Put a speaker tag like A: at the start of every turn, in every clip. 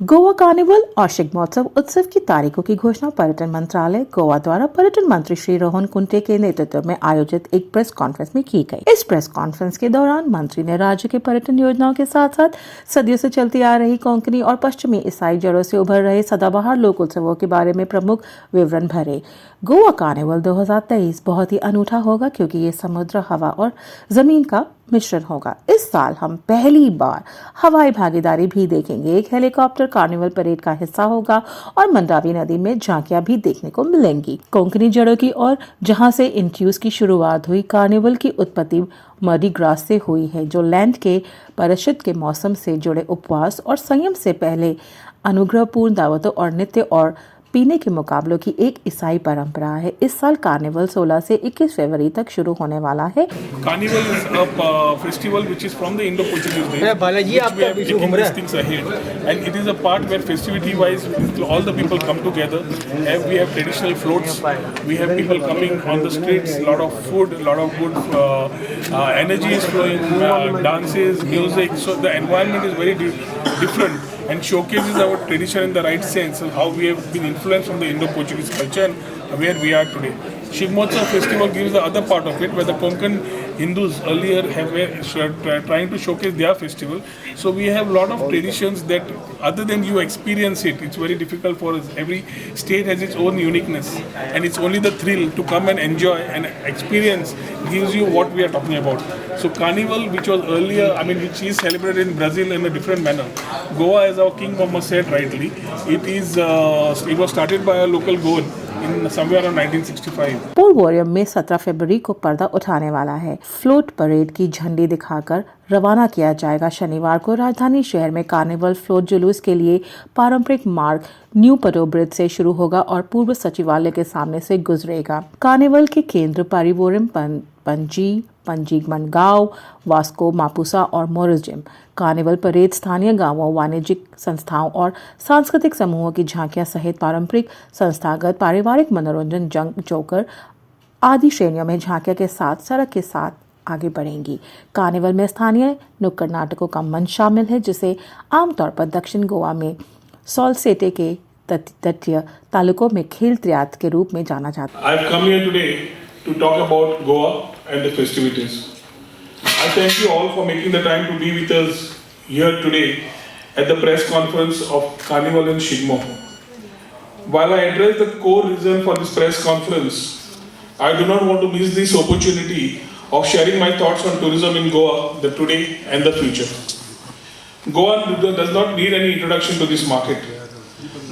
A: Goa carnival और शिग्मोत्सव उत्सव की तारीखों की घोषणा पर्यटन मंत्रालय गोवा द्वारा पर्यटन मंत्री श्री रोहन कुंटे के नेतृत्व में आयोजित एक प्रेस कॉन्फ्रेंस में की गई। इस प्रेस कॉन्फ्रेंस के दौरान मंत्री ने राज्य के पर्यटन योजनाओं के साथ साथ सदियों से चलती आ रही कोंकणी और पश्चिमी ईसाई जड़ों से उभर रहे सदाबहार लोक उत्सवों के बारे में प्रमुख विवरण भरे। गोवा कार्निवल 2023 बहुत ही अनूठा होगा क्योंकि ये समुद्र, हवा और जमीन का मिश्रण होगा। इस साल हम पहली बार हवाई भागीदारी भी देखेंगे। एक हेलीकॉप्टर कार्निवल परेड का हिस्सा होगा और मंडावी नदी में झांकियां भी देखने को मिलेंगी। कोंकणी जड़ों की और जहां से इंट्यूज की शुरुआत हुई, कार्निवल की उत्पत्ति मर्डी ग्रास से हुई है, जो लैंड के परिषद के मौसम से जुड़े उपवास और संयम से पहले अनुग्रहपूर्ण दावतों और नित्य और पीने के मुकाबलों की एक ईसाई परंपरा है। इस साल कार्निवल 16 से 21 फरवरी तक शुरू होने वाला है।
B: Carnival is a festival which is from the Indo-Portuguese days, which we have taken these things ahead, and it is a part where festivity-wise all the people come together. We have traditional floats, we have people coming on the streets, a lot of food, a lot of good energy is flowing, dances, music. So the environment is very different and showcases our tradition in the right sense of how we have been influenced from the Indo-Portuguese culture and where we are today. Shigmotsav festival gives the other part of it, where the Konkan Hindus earlier were trying to showcase their festival. So we have a lot of traditions that other than you experience it, it's very difficult for us. Every state has its own uniqueness, and it's only the thrill to come and enjoy and experience gives you what we are talking about. So Carnival, which was earlier, which is celebrated in Brazil in a different manner. Goa, as our King Mohammed said rightly, it was started by a local Goan in somewhere around 1965.
A: पोर्वोरियम में 17 फरवरी को पर्दा उठाने वाला है। Float parade की झंडी दिखाकर रवाना किया जाएगा। शनिवार को राजधानी शहर में कार्निवल फ्लोट जुलूस के लिए पारंपरिक मार्ग न्यू पटो ब्रिज से शुरू होगा और पूर्व सचिवालय के सामने से गुजरेगा। कार्निवल के केंद्र पारिवोरियम, पंजी मनगांव, वास्को, मापुसा और मोरिजिम। कार्निवल परेड स्थानीय गांवों, वाणिज्यिक संस्थाओं और सांस्कृतिक समूहों की झांकियां सहित पारंपरिक, संस्थागत, पारिवारिक मनोरंजन, जंग, जोकर आदि श्रेणियों में झांकियां के साथ सड़क के साथ आगे बढ़ेंगी। कार्निवल में स्थानीय नुक्कड़ नाटकों का मंच शामिल है, जिसे आमतौर पर दक्षिण गोवा में सॉल्सेटे के तटीय तालुकों में खेल त्रियात के रूप में जाना जाता
B: है। To talk about Goa and the festivities. I thank you all for making the time to be with us here today at the press conference of Carnival in Shigmo. While I address the core reason for this press conference, I do not want to miss this opportunity of sharing my thoughts on tourism in Goa, the today and the future. Goa does not need any introduction to this market.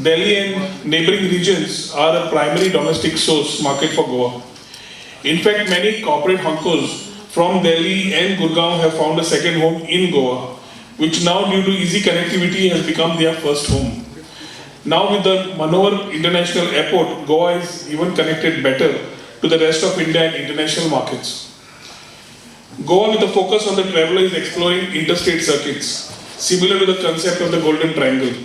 B: Delhi and neighboring regions are a primary domestic source market for Goa. In fact, many corporate hunkos from Delhi and Gurgaon have found a second home in Goa, which now due to easy connectivity has become their first home. Now with the Manohar International Airport, Goa is even connected better to the rest of India and international markets. Goa, with a focus on the traveler, is exploring interstate circuits, similar to the concept of the Golden Triangle.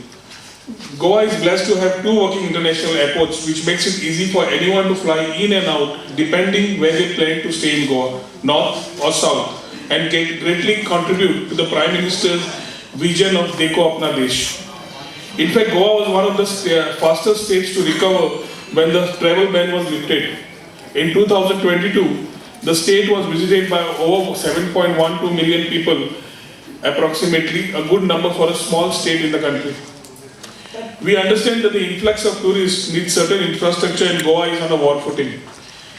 B: Goa is blessed to have two working international airports, which makes it easy for anyone to fly in and out depending where they plan to stay in Goa, north or south, and greatly contribute to the Prime Minister's vision of Dekho Apna Desh. In fact, Goa was one of the fastest states to recover when the travel ban was lifted. In 2022, the state was visited by over 7.12 million people, approximately a good number for a small state in the country. We understand that the influx of tourists needs certain infrastructure and Goa is on a war footing.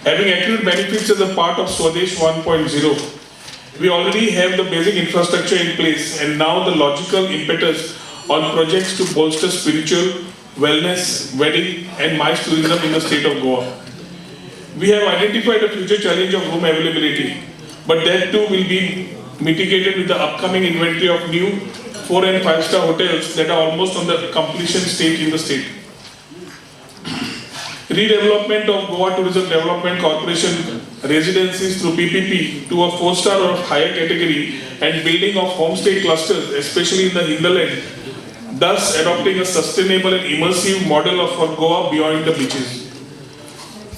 B: Having accrued benefits as a part of Swadesh 1.0, we already have the basic infrastructure in place and now the logical impetus on projects to bolster spiritual, wellness, wedding and MICE tourism in the state of Goa. We have identified a future challenge of room availability, but that too will be mitigated with the upcoming inventory of new 4 and 5-star hotels that are almost on the completion stage in the state. Redevelopment of Goa Tourism Development Corporation residencies through PPP to a 4-star or higher category and building of homestay clusters, especially in the hinterland, thus adopting a sustainable and immersive model for Goa beyond the beaches.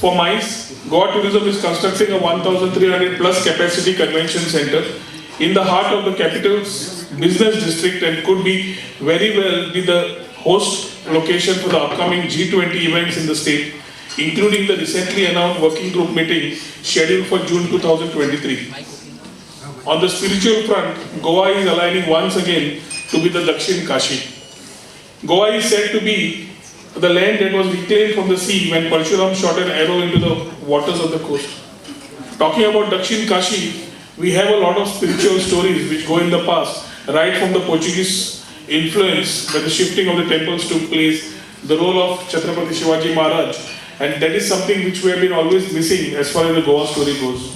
B: For MICE, Goa Tourism is constructing a 1,300 plus capacity convention center in the heart of the capital's business district and could be very well be the host location for the upcoming G20 events in the state, including the recently announced working group meeting scheduled for June 2023. On the spiritual front, Goa is aligning once again to be the Dakshin Kashi. Goa is said to be the land that was reclaimed from the sea when Parshuram shot an arrow into the waters of the coast. Talking about Dakshin Kashi, we have a lot of spiritual stories which go in the past, right from the Portuguese influence when the shifting of the temples took place, the role of Chhatrapati Shivaji Maharaj, and that is something which we have been always missing as far as the Goa story goes.